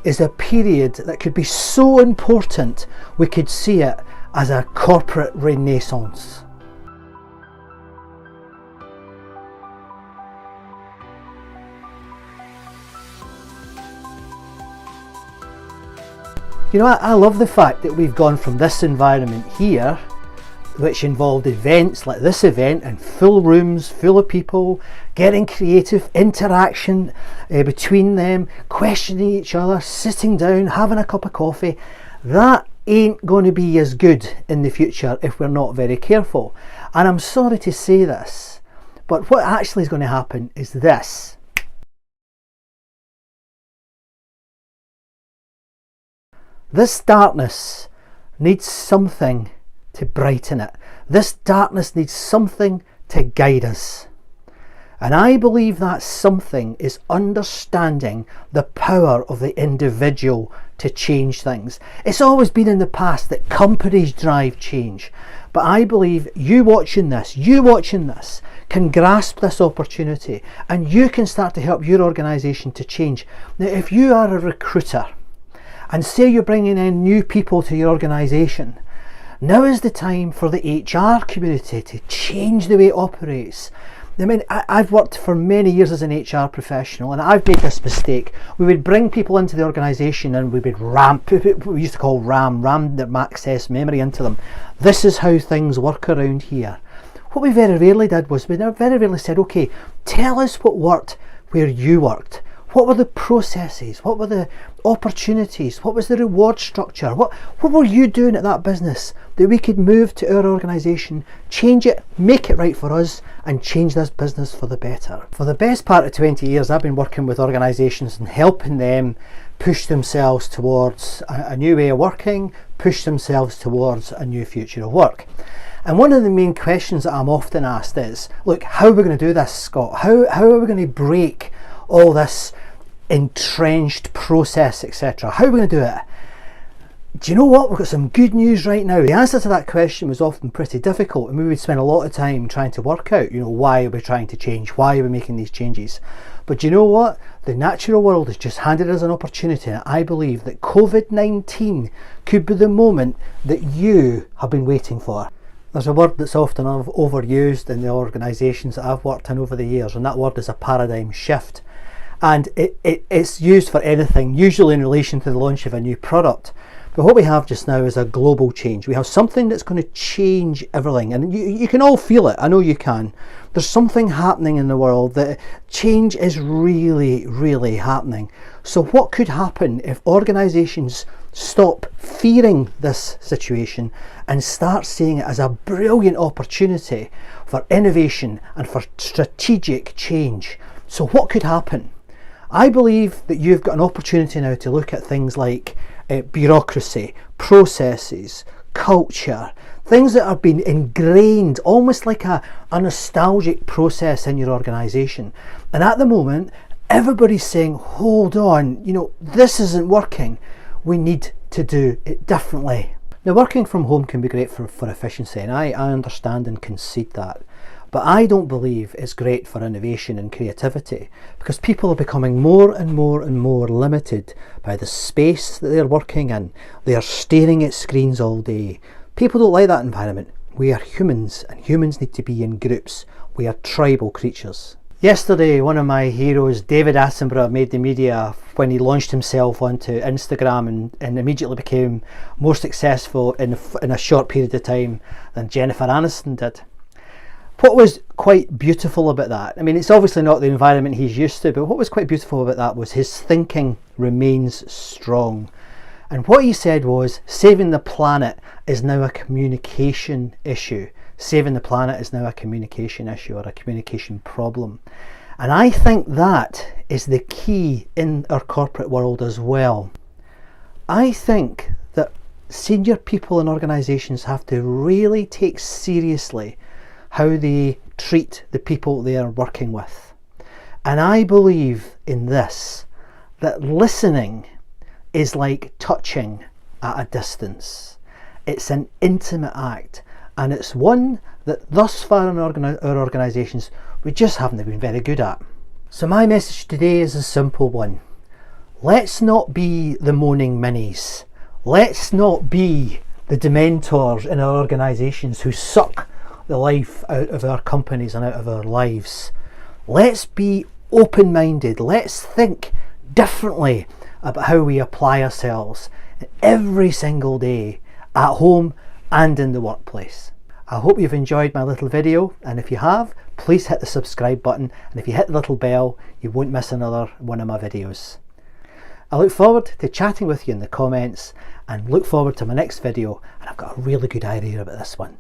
is a period that could be so important we could see it as a corporate renaissance. You know, I love the fact that we've gone from this environment here, which involved events like this event and full rooms full of people, getting creative, interaction between them, questioning each other, sitting down, having a cup of coffee. That ain't going to be as good in the future if we're not very careful. And I'm sorry to say this, but what actually is going to happen is this. This darkness needs something to brighten it. This darkness needs something to guide us. And I believe that something is understanding the power of the individual to change things. It's always been in the past that companies drive change. But I believe you watching this can grasp this opportunity, and you can start to help your organisation to change. Now, if you are a recruiter, and say you're bringing in new people to your organisation, now is the time for the HR community to change the way it operates. I mean, I've worked for many years as an HR professional, and I've made this mistake. We would bring people into the organisation and we would we used to call ram their access memory into them. This is how things work around here. What we very rarely did was we very rarely said, okay, tell us what worked where you worked. What were the processes? What were the opportunities? What was the reward structure? What were you doing at that business that we could move to our organisation, change it, make it right for us, and change this business for the better? For the best part of 20 years, I've been working with organisations and helping them push themselves towards a new way of working, push themselves towards a new future of work. And one of the main questions that I'm often asked is, look, how are we going to do this, Scott? How are we going to break all this entrenched process, etc.? How are we going to do it? Do you know what? We've got some good news right now. The answer to that question was often pretty difficult, and we would spend a lot of time trying to work out, why are we trying to change? Why are we making these changes? But do you know what? The natural world has just handed us an opportunity, and I believe that COVID-19 could be the moment that you have been waiting for. There's a word that's often overused in the organisations that I've worked in over the years, and that word is a paradigm shift. And it's used for anything, usually in relation to the launch of a new product. But what we have just now is a global change. We have something that's going to change everything, and you can all feel it. I know you can. There's something happening in the world that change is really, really happening. So what could happen if organisations stop fearing this situation and start seeing it as a brilliant opportunity for innovation and for strategic change? So what could happen? I believe that you've got an opportunity now to look at things like bureaucracy, processes, culture, things that have been ingrained, almost like a nostalgic process in your organisation. And at the moment, everybody's saying, hold on, this isn't working. We need to do it differently. Now, working from home can be great for efficiency, and I understand and concede that. But I don't believe it's great for innovation and creativity, because people are becoming more and more and more limited by the space that they're working in. They are staring at screens all day. People don't like that environment. We are humans, and humans need to be in groups. We are tribal creatures. Yesterday, one of my heroes, David Attenborough, made the media when he launched himself onto Instagram and immediately became more successful in a short period of time than Jennifer Aniston did. What was quite beautiful about that, I mean, it's obviously not the environment he's used to, but what was quite beautiful about that was his thinking remains strong. And what he said was, saving the planet is now a communication issue. Saving the planet is now a communication issue, or a communication problem. And I think that is the key in our corporate world as well. I think that senior people in organisations have to really take seriously how they treat the people they are working with. And I believe in this, that listening is like touching at a distance. It's an intimate act, and it's one that thus far in our organisations we just haven't been very good at. So my message today is a simple one. Let's not be the moaning minis. Let's not be the dementors in our organisations who suck the life out of our companies and out of our lives. Let's be open-minded. Let's think differently about how we apply ourselves every single day at home and in the workplace. I hope you've enjoyed my little video, and if you have, please hit the subscribe button, and if you hit the little bell, you won't miss another one of my videos. I look forward to chatting with you in the comments, and look forward to my next video, and I've got a really good idea about this one.